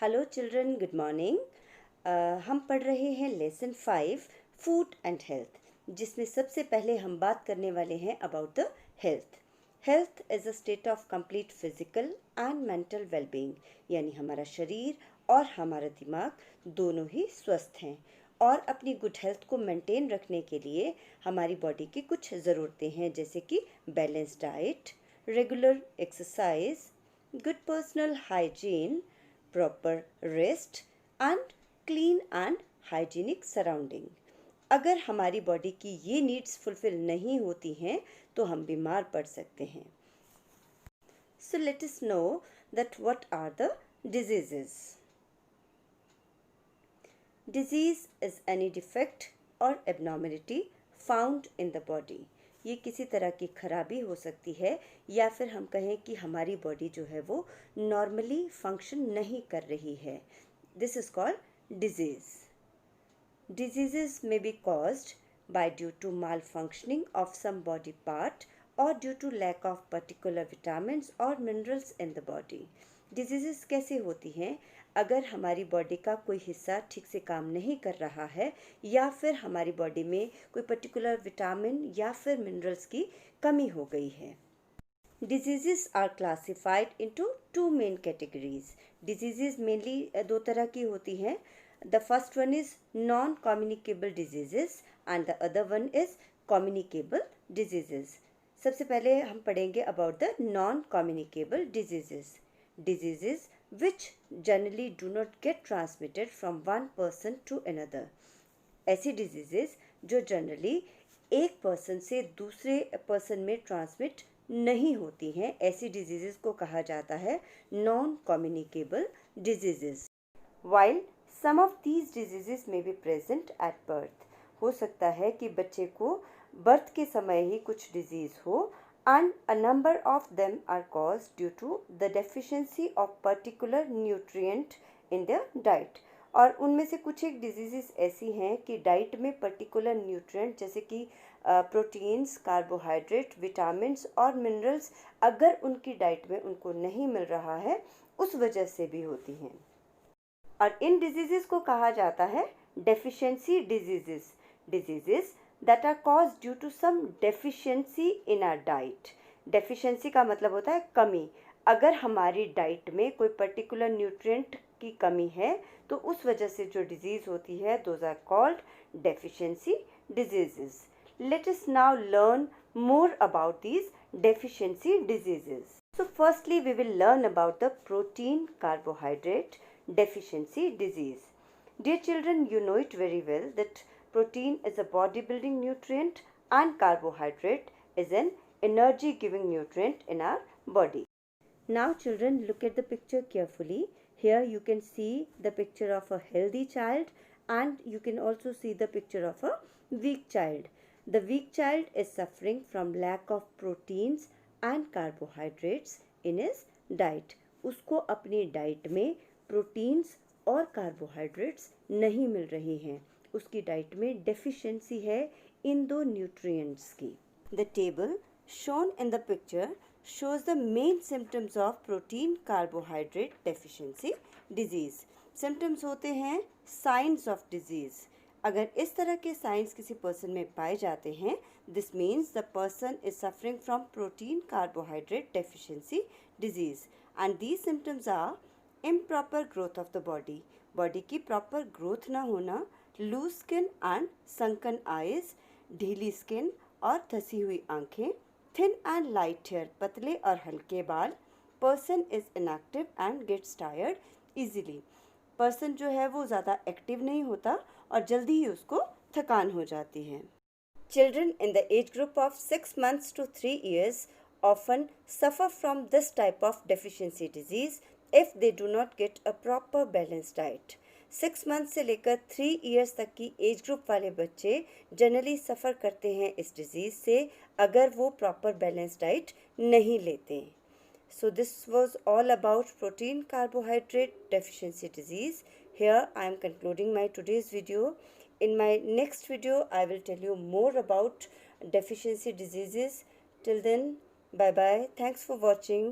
Hello children, good morning. हम पढ़ रहे हैं लेसन 5 फूड एंड हेल्थ, जिसमें सबसे पहले हम बात करने वाले हैं about the health. Health is a state of complete physical and mental wellbeing, यानी हमारा शरीर और हमारा दिमाग दोनों ही स्वस्थ हैं। और अपनी गुड हेल्थ को मेंटेन रखने के लिए हमारी बॉडी की कुछ ज़रूरतें हैं, जैसे कि balance diet, regular exercise, good personal hygiene, proper rest and clean and hygienic surrounding. अगर हमारी बॉडी की ये नीड्स फुलफिल नहीं होती हैं तो हम बीमार पड़ सकते हैं। So let us know that what are the diseases. Disease is any defect or abnormality found in the body. ये किसी तरह की खराबी हो सकती है, या फिर हम कहें कि हमारी बॉडी जो है वो नॉर्मली फंक्शन नहीं कर रही है। This is called disease. Diseases may be caused by due to malfunctioning of some body part or due to lack of particular vitamins or minerals in the body. Diseases कैसे होती हैं? अगर हमारी body का कोई हिस्सा ठीक से काम नहीं कर रहा है, या फिर हमारी बॉडी में कोई पर्टिकुलर विटामिन या फिर मिनरल्स की कमी हो गई है। Diseases are classified into two main categories. Diseases mainly दो तरह की होती हैं. The first one is non-communicable diseases and the other one is communicable diseases. सबसे पहले हम पढ़ेंगे about the non-communicable diseases. Diseases which generally do not get transmitted from one person to another. ऐसी डिजीजेस जो जनरली एक person से दूसरे person में ट्रांसमिट नहीं होती हैं, ऐसी डिजीजेस को कहा जाता है non communicable diseases. While some of these diseases में बी प्रेजेंट एट बर्थ, हो सकता है कि बच्चे को बर्थ के समय ही कुछ डिजीज हो, and a number of them are caused due to the deficiency of particular nutrient in their diet. और उनमें से कुछ एक डिजीज़ेस ऐसी हैं कि डाइट में पर्टिकुलर न्यूट्रिएंट जैसे कि प्रोटीन्स, कार्बोहाइड्रेट, विटामिन्स और मिनरल्स अगर उनकी डाइट में उनको नहीं मिल रहा है, उस वजह से भी होती हैं। और इन डिजीज़ेस को कहा जाता है deficiency diseases. Diseases that are cause due to some deficiency in our diet. Deficiency का मतलब होता है कमी। अगर हमारी डाइट में कोई पर्टिकुलर न्यूट्रिएंट की कमी है तो उस वजह से जो डिजीज़ होती है, those are called deficiency diseases. Let us now learn more about these deficiency diseases. So firstly we will learn about the protein carbohydrate deficiency disease. Dear children, you know it very well that protein is a body building nutrient and carbohydrate is an energy giving nutrient in our body. Now children, look at the picture carefully. Here you can see the picture of a healthy child and you can also see the picture of a weak child. The weak child is suffering from lack of proteins and carbohydrates in his diet. उसको अपनी diet में proteins और carbohydrates नहीं मिल रही हैं, उसकी diet में deficiency है इन दो न्यूट्रिएंट्स की। The table shown in the picture shows the main symptoms of protein carbohydrate deficiency disease. Symptoms होते हैं signs of disease. अगर इस तरह के साइंस किसी पर्सन में पाए जाते हैं, this means the person is suffering from protein carbohydrate deficiency disease, and these symptoms are improper growth of the body. Body की प्रॉपर ग्रोथ ना होना, loose skin and sunken eyes, ढीली स्किन और धसी हुई आंखें, थिन एंड लाइट हेयर, पतले और हल्के बाल, person is inactive and gets tired easily. Person जो है वो ज़्यादा एक्टिव नहीं होता और जल्दी ही उसको थकान हो जाती है। Children in the age group of 6 months to 3 years often suffer from this type of deficiency disease if they do not get a proper balanced diet. 6 months से लेकर 3 years तक की एज ग्रुप वाले बच्चे जनरली सफ़र करते हैं इस disease से अगर वो प्रॉपर बैलेंस डाइट नहीं लेते। So this was all about protein carbohydrate deficiency disease. Here I am concluding my today's video. In my next video I will tell you more about deficiency diseases. Till then, bye bye. Thanks for watching.